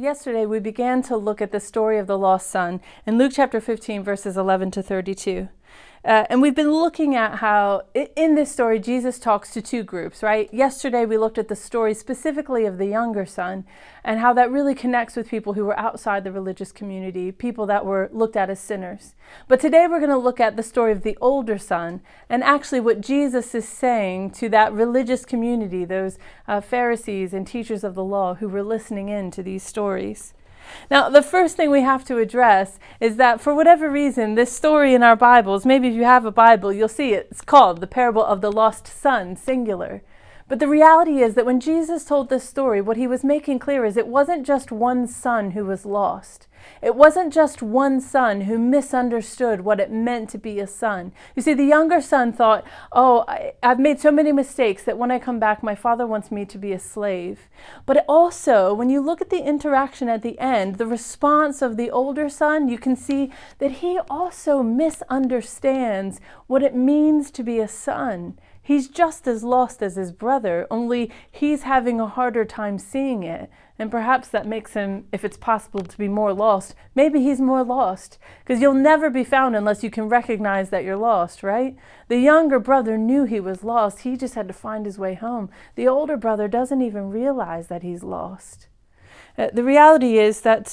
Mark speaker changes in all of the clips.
Speaker 1: yesterday we began to look at the story of the lost son in Luke chapter 15, verses 11 to 32. And we've been looking at how in this story, Jesus talks to two groups, right? Yesterday, we looked at the story specifically of the younger son and how that really connects with people who were outside the religious community, people that were looked at as sinners. But today, we're going to look at the story of the older son and actually what Jesus is saying to that religious community, those Pharisees and teachers of the law who were listening in to these stories. Now, the first thing we have to address is that for whatever reason, this story in our Bibles, maybe if you have a Bible, you'll see it's called the parable of the lost son, singular. But the reality is that when Jesus told this story, what he was making clear is it wasn't just one son who was lost. It wasn't just one son who misunderstood what it meant to be a son. You see, the younger son thought, I've made so many mistakes that when I come back, my father wants me to be a slave. But also, when you look at the interaction at the end, the response of the older son, you can see that he also misunderstands what it means to be a son. He's just as lost as his brother, only he's having a harder time seeing it. And perhaps that makes him, if it's possible to be more lost, maybe he's more lost. Because you'll never be found unless you can recognize that you're lost, right? The younger brother knew he was lost. He just had to find his way home. The older brother doesn't even realize that he's lost. The reality is that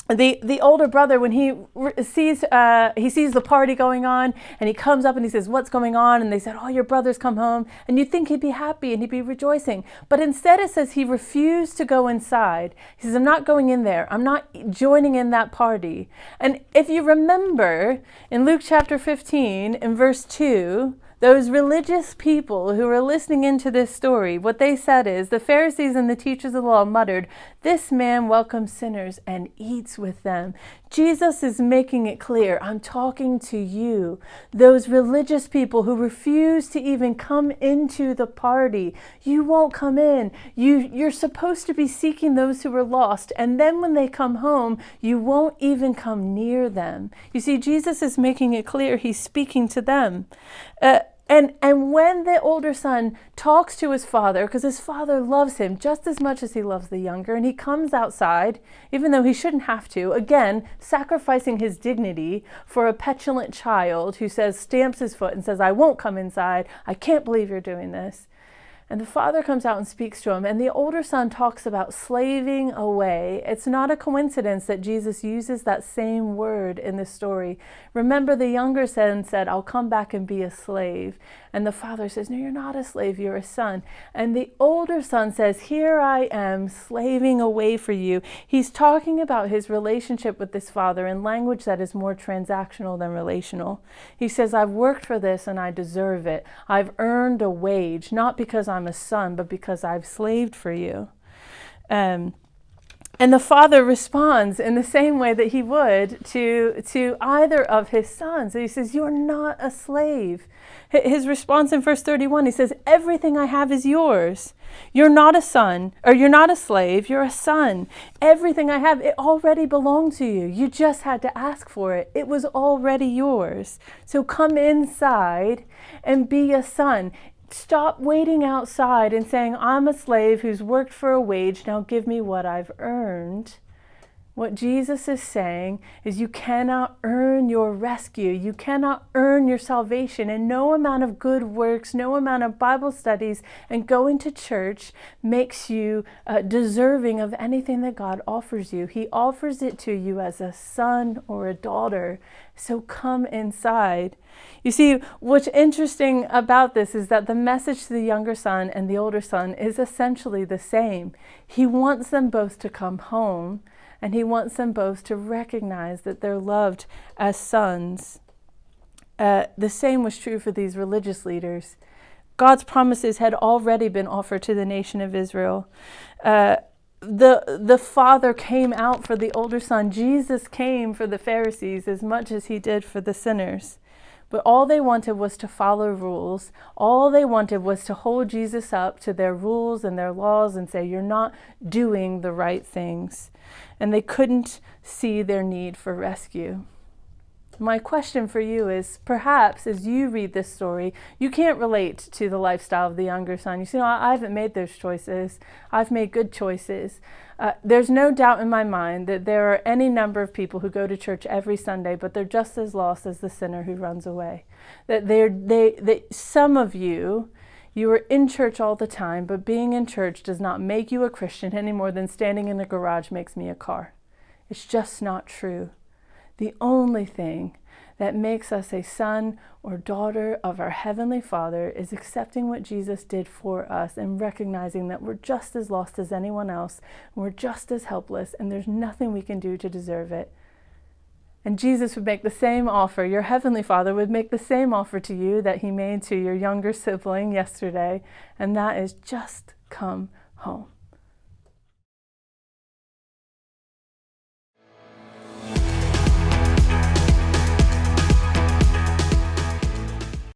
Speaker 1: the older brother, when he sees the party going on, and he comes up and he says, "What's going on?" And they said, "Oh, your brother's come home." And you'd think he'd be happy and he'd be rejoicing. But instead it says he refused to go inside. He says, "I'm not going in there. I'm not joining in that party." And if you remember in Luke chapter 15, in verse 2, those religious people who were listening into this story, what they said is, the Pharisees and the teachers of the law muttered, "This man welcomes sinners and eats with them." Jesus is making it clear, I'm talking to you, those religious people who refuse to even come into the party. You won't come in. You're supposed to be seeking those who are lost, and then when they come home, you won't even come near them. You see, Jesus is making it clear he's speaking to them. And when the older son talks to his father, because his father loves him just as much as he loves the younger, and he comes outside, even though he shouldn't have to, again, sacrificing his dignity for a petulant child who stamps his foot and says, "I won't come inside. I can't believe you're doing this." And the father comes out and speaks to him, and the older son talks about slaving away. It's not a coincidence that Jesus uses that same word in this story. Remember, the younger son said, "I'll come back and be a slave." And the father says, "No, you're not a slave, you're a son." And the older son says, "Here I am, slaving away for you." He's talking about his relationship with this father in language that is more transactional than relational. He says, "I've worked for this and I deserve it. I've earned a wage, not because I'm a son, but because I've slaved for you." And the father responds in the same way that he would to either of his sons. He says, "You're not a slave." His response in verse 31, he says, "Everything I have is yours. You're not a son, or you're not a slave, you're a son. Everything I have, it already belonged to you. You just had to ask for it. It was already yours. So come inside and be a son." Stop waiting outside and saying, "I'm a slave who's worked for a wage. Now give me what I've earned." What Jesus is saying is you cannot earn your rescue. You cannot earn your salvation. And no amount of good works, no amount of Bible studies and going to church makes you deserving of anything that God offers you. He offers it to you as a son or a daughter. So come inside. You see, what's interesting about this is that the message to the younger son and the older son is essentially the same. He wants them both to come home, and he wants them both to recognize that they're loved as sons. The same was true for these religious leaders. God's promises had already been offered to the nation of Israel. The father came out for the older son. Jesus came for the Pharisees as much as he did for the sinners. But all they wanted was to follow rules. All they wanted was to hold Jesus up to their rules and their laws and say, "You're not doing the right things." And they couldn't see their need for rescue. My question for you is, perhaps as you read this story, you can't relate to the lifestyle of the younger son. You say, no, I haven't made those choices. I've made good choices. There's no doubt in my mind that there are any number of people who go to church every Sunday, but they're just as lost as the sinner who runs away. That some of you are in church all the time, but being in church does not make you a Christian any more than standing in a garage makes me a car. It's just not true. The only thing that makes us a son or daughter of our Heavenly Father is accepting what Jesus did for us and recognizing that we're just as lost as anyone else, and we're just as helpless, and there's nothing we can do to deserve it. And Jesus would make the same offer, your Heavenly Father would make the same offer to you that He made to your younger sibling yesterday, and that is just come home.